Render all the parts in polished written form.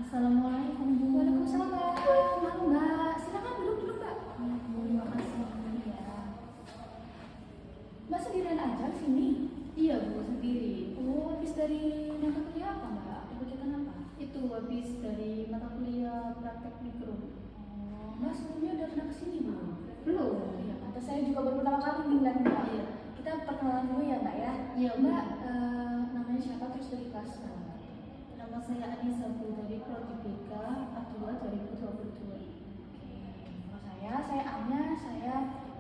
Assalamualaikum Bu. Waalaikumsalam. Malam Mbak, silakan duduk dulu Mbak. Terima kasih ya. Mbak sendirian aja di sini? Iya Bu, sendiri. Oh, habis dari mata kuliah apa Mbak? Ada kegiatan apa? Itu habis dari mata kuliah praktek mikro. Oh, Mbak sebelumnya udah pernah kesini belum? Belum. Iya, pantas saya juga baru pertama kali nih ngeliat Mbak. Iya. Kita perkenalan dulu ya Mbak ya. Iya, Mbak, namanya siapa terus dari kelas berapa? Nama saya Anissa Bu dari Prodi BK A2 2022. Nama saya Anya, saya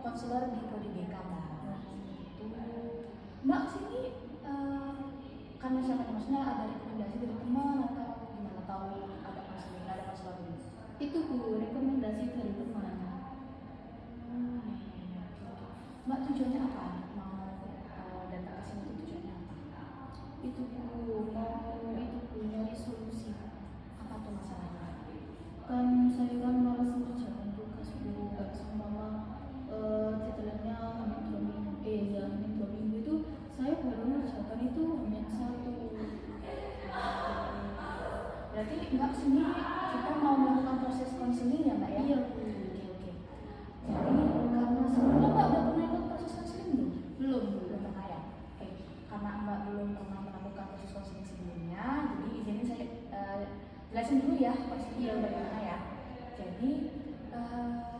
konselor di Prodi BK Mbak. Itu Mbak kesini karena siapa nih? Maksudnya ada rekomendasi dari teman atau gimana? Tahu ada konseling, ada konselor ini? Itu Bu, rekomendasi dari teman. Mbak tujuannya apa? Mau datang ke sini itu tujuannya apa? Itu Bu, nyari solusi. Apa tuh masalahnya? Kan saya kan malas mengerjakan tugas Bu, kan sama deadline-nya hanya 2 minggu. Hanya 2 minggu itu saya baru mengerjakan itu hanya satu. Berarti Mbak kesini kita mau melakukan proses konseling ya Mbak ya? Iya Bu. Oke. Jadi karena sebelumnya Mbak udah pernah ikut proses konseling belum? Belum Bu. Belum pernah ya? Oke. Karena Mbak belum pernah melakukan proses konseling sebelumnya, jadi izinin saya jelasin dulu ya prosedurnya bagaimana ya. Jadi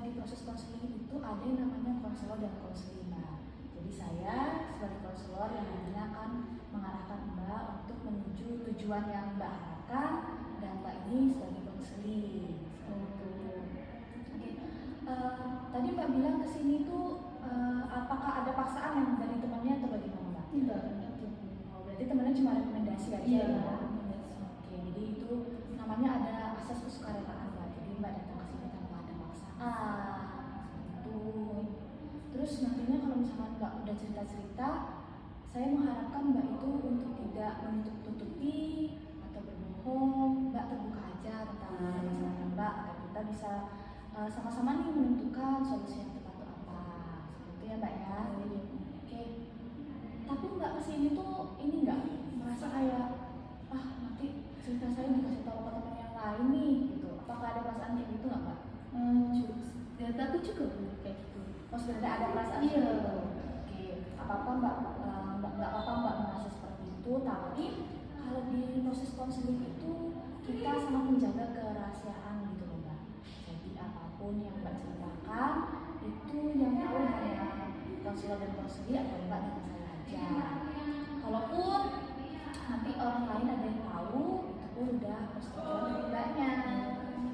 di proses konseling itu ada yang namanya konselor dan konseling Mbak. Jadi saya sebagai konselor yang nantinya akan mengarahkan Mbak untuk menuju tujuan yang Mbak harapkan, dan Mbak ini sebagai konseling. Oke. Tadi Mbak bilang kesini tuh apakah ada paksaan yang dari temannya atau bagaimana Mbak? Tidak, itu. Oh, berarti temannya cuma rekomendasi aja Iya. ya? Oke, jadi itu namanya ada asas kesukarelaan Mbak. Jadi Mbak datang ke sini tanpa ada paksaan. Itu. Terus nantinya kalau misalkan Mbak udah cerita-cerita, saya mengharapkan Mbak itu untuk tidak menutup-tutupi atau berbohong. Mbak terbuka aja tentang masalah Mbak, agar kita bisa sama-sama nih menentukan solusi yang tepat itu apa. Seperti itu ya Mbak ya. Oke. Tapi Mbak kesini tuh ini nggak merasa kayak nanti cerita saya dikasih tahu ke teman yang lain nih gitu. Apakah ada perasaan kayak gitu nggak Mbak? Ya, tapi juga Bu, kayak gitu. Oh, sebenarnya ada perasaan Iya. seperti itu. Oke, apa-apa Mbak, nggak apa-apa Mbak merasa seperti itu. Tapi kalau di proses konseling itu kita sangat menjaga kerahasiaan gitu loh Mbak. Jadi apapun yang Mbak ceritakan itu yang tahu hanya konselor dan konseling atau Mbak dan saya aja. Kalaupun nanti orang lain ada yang tahu, itu pun udah persetujuan dari Mbaknya.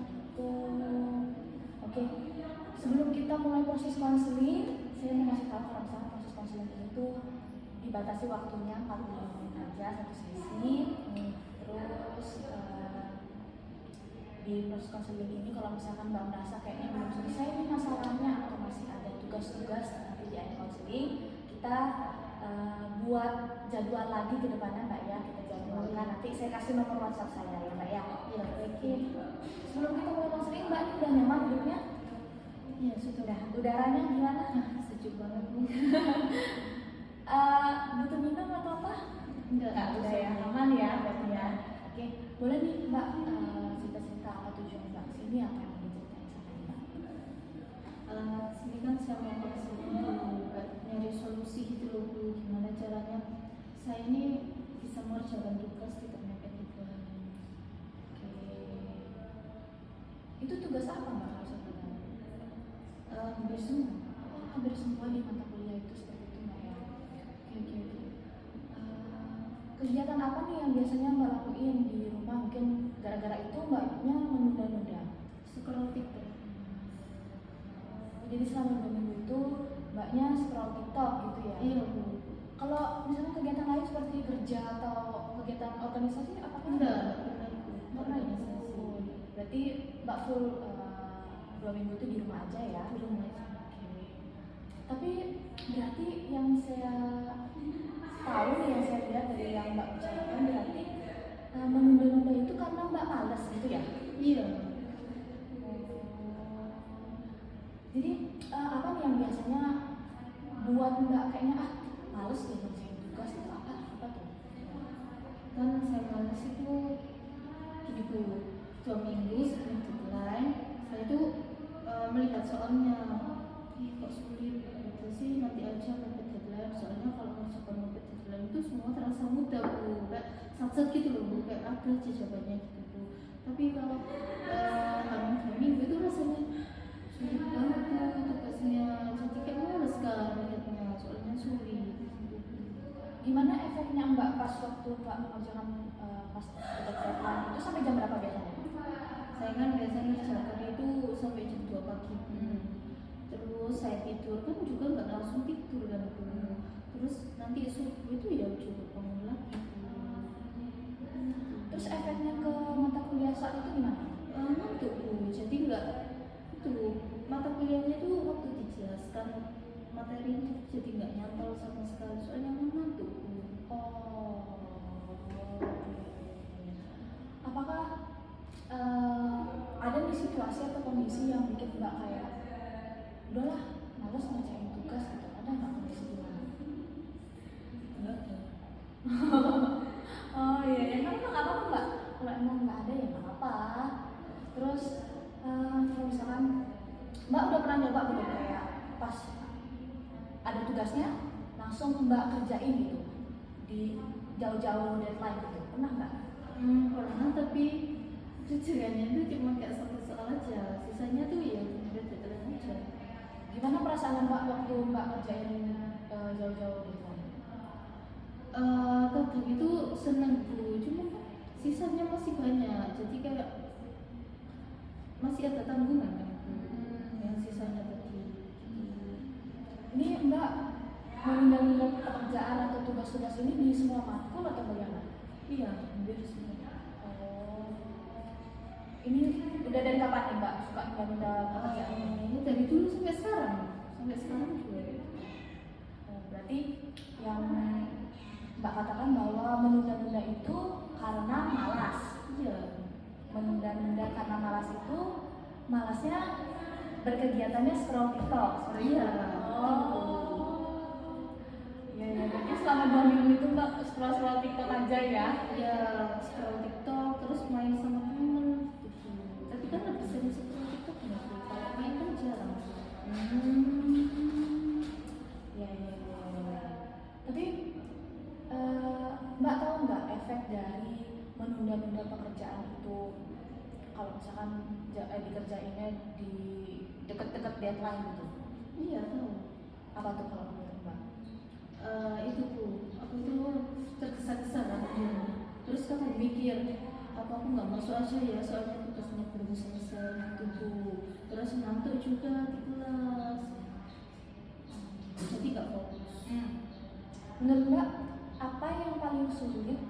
Gitu. Oke. Sebelum kita mulai proses konseling, saya mau kasih tahu kalau misalnya proses konseling ini tuh dibatasi waktunya 45 menit aja satu sesi. Terus di proses konseling ini kalau misalkan Mbak merasa kayaknya belum selesai nih masalahnya atau masih ada tugas-tugas nanti di akhir konseling, kita buat jadwal lagi ke depannya Mbak ya. Kita jadwalkan, nanti saya kasih nomor WhatsApp saya ya Mbak ya. Iya, Oke. Sebelum kita mulai konseling, Mbak ini udah nyaman hidupnya? Iya, sudah. Udaranya gimana? Sejuk banget Bu. Butuh minum atau apa? Enggak, Udah ya, aman ya berarti ya. Oke, boleh nih Mbak cerita-cerita apa tujuan Mbak kesini, apa yang mau diceritain sama Mbak? Sini kan saya mau kasih buat nyari solusi gitu loh Bu, gimana caranya saya ini bisa mengerjakan tugas tidak mepet deadline. Oke. Itu tugas apa Mbak kalau saya tahu? Hampir semua. Oh, hampir semua di mata kuliah itu seperti itu Mbak ya. Oke. Kegiatan apa nih yang biasanya Mbak lakuin di rumah? Mungkin gara-gara itu Mbaknya menunda-nunda. Scroll TikTok. Jadi selama 2 minggu itu Mbaknya scroll TikTok gitu ya? Iya Bu. Kalau misalnya kegiatan lain seperti kerja atau kegiatan organisasi apakah Enggak, pernah ya? Berarti Mbak full 2 minggu itu di rumah aja ya? Di rumah aja. Oke. Tapi berarti yang saya tahu nih, yang saya lihat dari yang Mbak bicarakan, berarti menunda-nunda itu karena Mbak malas gitu ya? Iya. Jadi apa nih yang biasanya buat Mbak kayaknya males deh ngerjain tugas itu apa tuh? Kan saya males itu gini Bu, 2 minggu sebelum deadline saya tuh melihat soalnya, kok sulit gitu sih, nanti aja mepet deadline. Soalnya kalau ngerjakan mepet deadline itu semua terasa mudah bu, kayak satset gitu loh bu, kayak ada aja jawabannya gitu bu. Tapi kalau hamil 2 minggu itu rasanya sulit banget bu tugasnya, jadi kayak males kan lihatnya, soalnya sulit gitu. Gimana efeknya Mbak pas waktu Mbak mengerjakan pas dekat deadline itu sampai jam berapa biasanya? Saya kan biasanya kerjakan itu sampai jam 2 pagi bu. Terus saya tidur kan juga nggak langsung tidur kan bu. Terus nanti subuh itu ya coba bangun lagi bu. Terus efeknya ke mata kuliah saat itu gimana? Ngantuk bu, jadi nggak itu mata kuliahnya itu waktu dijelaskan materi itu jadi nggak nyantol sama sekali, soalnya ngantuk bu. Oh, apakah ada nih situasi atau kondisi yang bikin Mbak kayak udahlah males ngerjain tugas gitu, ada nggak kondisi gimana? Nggak ada. Oh iya, ya kan nggak apa-apa Mbak, kalau emang nggak ada ya nggak apa-apa. Terus kalau misalkan Mbak udah pernah nyoba belum kayak pas ada tugasnya langsung Mbak kerjain gitu di jauh-jauh deadline gitu, pernah nggak? Pernah, tapi tujuannya itu cuma kayak satu soal aja, sisanya tuh ya udah deadline aja. Gimana perasaan Mbak waktu Mbak kerjain jauh-jauh deadline? Kadang itu seneng bu, cuma sisanya masih banyak, jadi kayak masih ada tanggungan kan bu, yang sisanya tadi. Ini Mbak menunda pekerjaan atau tugas-tugas ini di semua matkul atau bagaimana? Iya, hampir semua. Oh, ini udah dari kapan nih Mbak suka menunda pekerjaan? Ini dari dulu sampai sekarang juga. Oh, berarti yang Mbak katakan bahwa menunda-nunda itu karena malas. Iya. Menunda-nunda karena malas itu, malasnya berkegiatannya scroll TikTok. Iya. Oh. Ya, berarti selama 2 minggu itu Mbak scroll TikTok aja ya? Ya, scroll TikTok terus main sama temen gitu. Tapi kan lebih sering scroll TikTok nggak Bu? Kalau main kan jarang. Ya. Tapi Mbak tahu nggak efek dari menunda-nunda pekerjaan itu kalau misalkan dikerjainnya di deket-deket deadline gitu? Iya tahu. Apa tuh kalau menurut Mbak? Itu Bu, aku itu tergesa-gesa kan. Terus kan mikir, apa aku nggak masuk aja ya, soalnya tugasnya belum selesai gitu Bu. Terus ngantuk juga di kelas, jadi nggak fokus. Menurut Mbak, apa yang paling sulit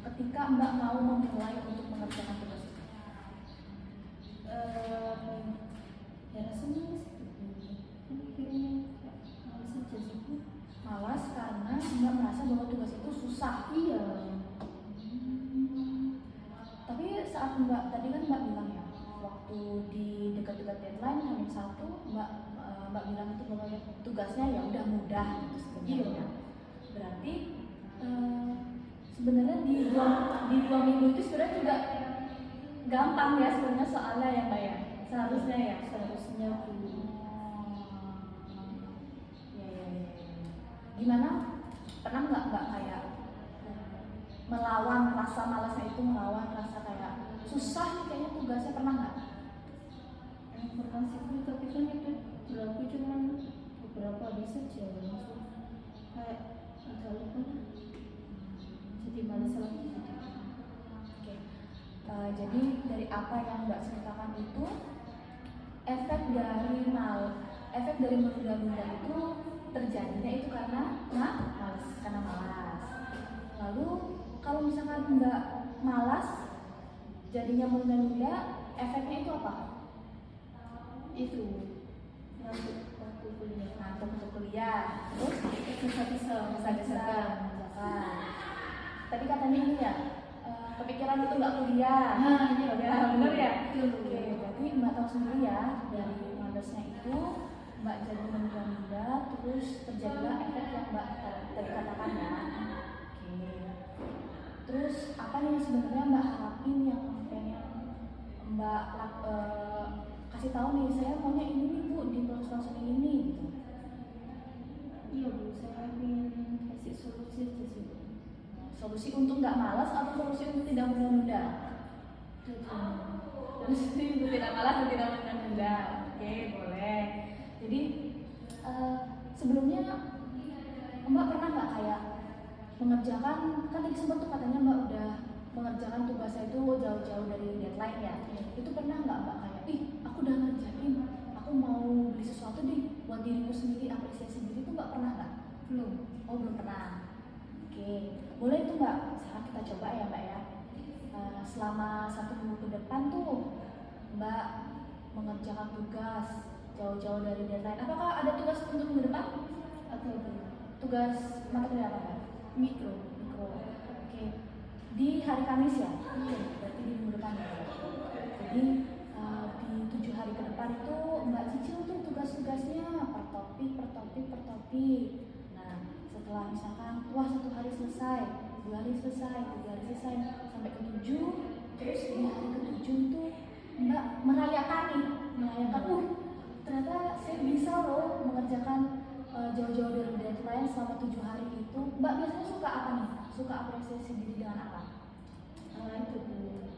ketika Mbak mau memulai untuk mengerjakan tugas itu? Ya rasanya mikirnya malas aja sih Bu. Malas karena Mbak merasa bahwa tugas itu susah. Iya. Tapi saat Mbak tadi kan Mbak bilang ya, waktu di dekat-dekat deadline H-1 Mbak bilang itu bahwa tugasnya ya udah mudah gitu sebenarnya. Iya. Berarti sebenarnya di dua minggu itu sebenarnya juga gampang ya sebenarnya soalnya ya Mbak ya, seharusnya ya. Seharusnya Bu. Ya. Gimana? Pernah nggak Mbak kayak melawan rasa malasnya itu, melawan rasa kayak susah nih kayaknya tugasnya, pernah nggak? Pernah sih Bu, tapi kan itu berlaku cuma beberapa hari saja, langsung kayak agak lupa, jadi malas lagi. Oke. Jadi dari apa yang Mbak ceritakan itu, efek dari menunda-nunda itu terjadinya itu karena malas, Lalu kalau misalkan Mbak malas jadinya menunda-nunda, efeknya itu apa? Itu ngantuk waktu kuliah. Ngantuk untuk kuliah, terus Bisa mengerjakan. Tadi katanya ini ya, kepikiran itu nggak kuliah. Iya. Ya, benar ya? Iya. Oke, berarti Mbak tahu sendiri ya, dari malasnya itu Mbak jadi menunda-nunda, terus terjadilah efek yang Mbak tadi katakan ya. Oke. Terus apa nih yang sebenarnya Mbak harapin yang pengen kasih tahu nih, saya maunya ini nih Bu di proses konseling ini gitu. Iya Bu, saya ingin kasih solusi aja sih Bu. Solusi untuk nggak malas atau solusi untuk tidak menunda-nunda? Solusi untuk tidak malas dan tidak menunda-nunda. Oke, boleh. Jadi sebelumnya Mbak pernah nggak kayak mengerjakan, kan tadi sempat tuh katanya Mbak udah mengerjakan tugasnya itu jauh-jauh dari deadline ya. Itu pernah nggak Mbak kayak, ih aku udah ngerjain, aku mau beli sesuatu deh buat diriku sendiri, apresiasi diri tuh Mbak pernah nggak? Belum. Oh belum pernah. Oke, boleh tuh Mbak. Sekarang kita coba ya Mbak ya. Selama 1 minggu ke depan tuh Mbak mengerjakan tugas jauh-jauh dari deadline. Apakah ada tugas untuk minggu depan? Atau belum? Tugas mata kuliah apa Mbak? Mikro. Mikro. Oke. Di hari Kamis ya? Iya. Berarti di minggu depan ya. Jadi di 7 hari ke depan itu Mbak cicil tuh tugas-tugasnya per topik. Nah, setelah misalkan wah 1 hari selesai, 2 hari selesai, 3 hari selesai, sampai ke 7, terus di hari ke-7 tuh Mbak merayakan ternyata saya bisa loh mengerjakan jauh-jauh dari deadline selama 7 hari itu. Mbak biasanya suka apa nih? Suka apresiasi diri dengan apa? Itu Bu.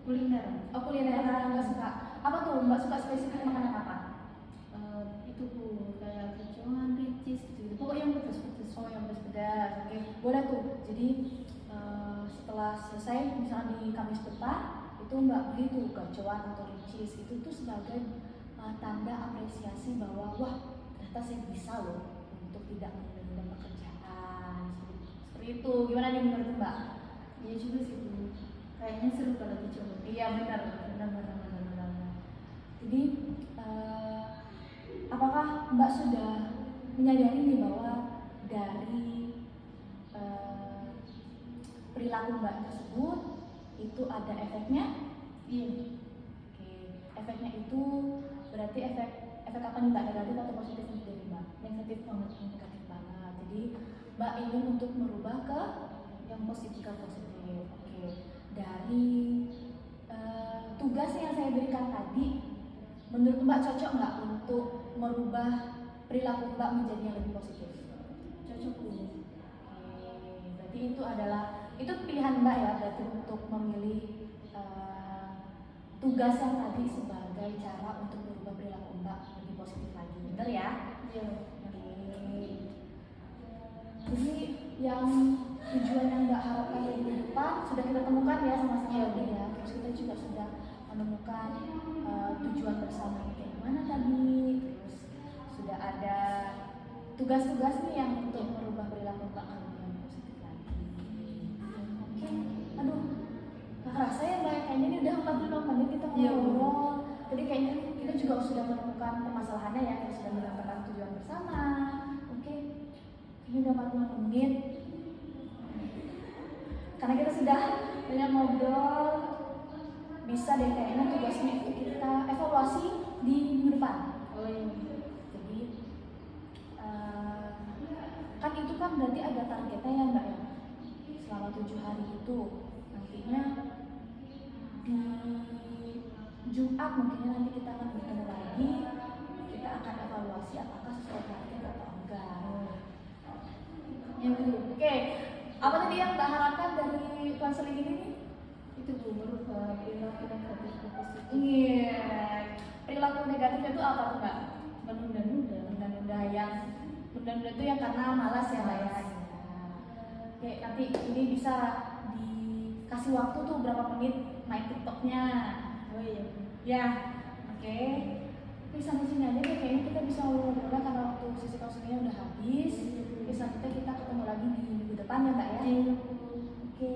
Kuliner. Oh kulineran, Mbak suka. Apa tuh? Mbak suka spesifik makanan apa? Itu Bu, kayak kecongan, ricis gitu. Pokoknya yang pedas-pedas. Oh yang pedas-pedas. Oke, boleh tuh. Jadi setelah selesai misalnya di Kamis depan itu Mbak beli tuh gacoan atau ricis. Itu tuh sebagai tanda apresiasi bahwa wah ternyata saya bisa loh untuk tidak menunda pekerjaan. Seperti itu. Gimana nih menurut Mbak? Iya juga sih Bu. Kayaknya seru kalau dicoba. Iya benar. Jadi apakah Mbak sudah menyadari nih bahwa dari perilaku Mbak tersebut itu ada efeknya? Iya. Oke, efeknya itu berarti efek apa nih Mbak? Negatif atau positif dari Mbak? Negatif banget. Jadi Mbak ingin untuk merubah ke Yang positif. Oke, dari tugas yang saya berikan tadi, menurut Mbak cocok nggak untuk merubah perilaku Mbak menjadi yang lebih positif? Cocok Bu. Oke, berarti itu pilihan Mbak ya, berarti untuk memilih tugas yang tadi sebagai cara untuk merubah perilaku Mbak lebih positif lagi, benar ya? Iya. Oke. Jadi yang tujuan yang Mbak harapkan dari depan sudah kita temukan ya sama-sama ya. Terus kita juga sudah menemukan tujuan bersamanya kayak gimana tadi. Terus sudah ada tugas-tugas nih yang untuk merubah perilaku Mbak lebih yang positif lagi. Oke, aduh, nggak kerasa ya Mbak, kayaknya ini udah 45 menit kita ngobrol. Jadi kayaknya kita juga sudah menemukan permasalahannya ya, kita sudah mendapatkan tujuan bersama. Oke, ini udah 45 menit. Karena kita sudah banyak ngobrol, bisa deh kayaknya tugasnya itu kita evaluasi di minggu depan. Oh iya. Jadi kan itu kan berarti ada targetnya ya Mbak ya, selama 7 hari itu nantinya di Jumat mungkinnya nanti kita akan bertemu lagi, kita akan evaluasi apakah sesuai target atau enggak. Ya Bu. Oke, apa tadi yang Mbak harapkan dari konseling ini nih? Itu Bu, merubah perilaku negatif ke positif. Iya, perilaku negatif itu apa tuh Mbak? Menunda-nunda. Menunda-nunda itu yang karena malas ya Mbak ya. Oke, nanti ini bisa dikasih waktu tuh berapa menit main TikToknya. Oh iya. Ya, oke. Oke, sampai sini aja deh. Kayaknya kita bisa ngobrol karena waktu sesi konselingnya udah habis. Oke, selanjutnya kita ketemu lagi di minggu depan ya Mbak ya. Iya. Oke.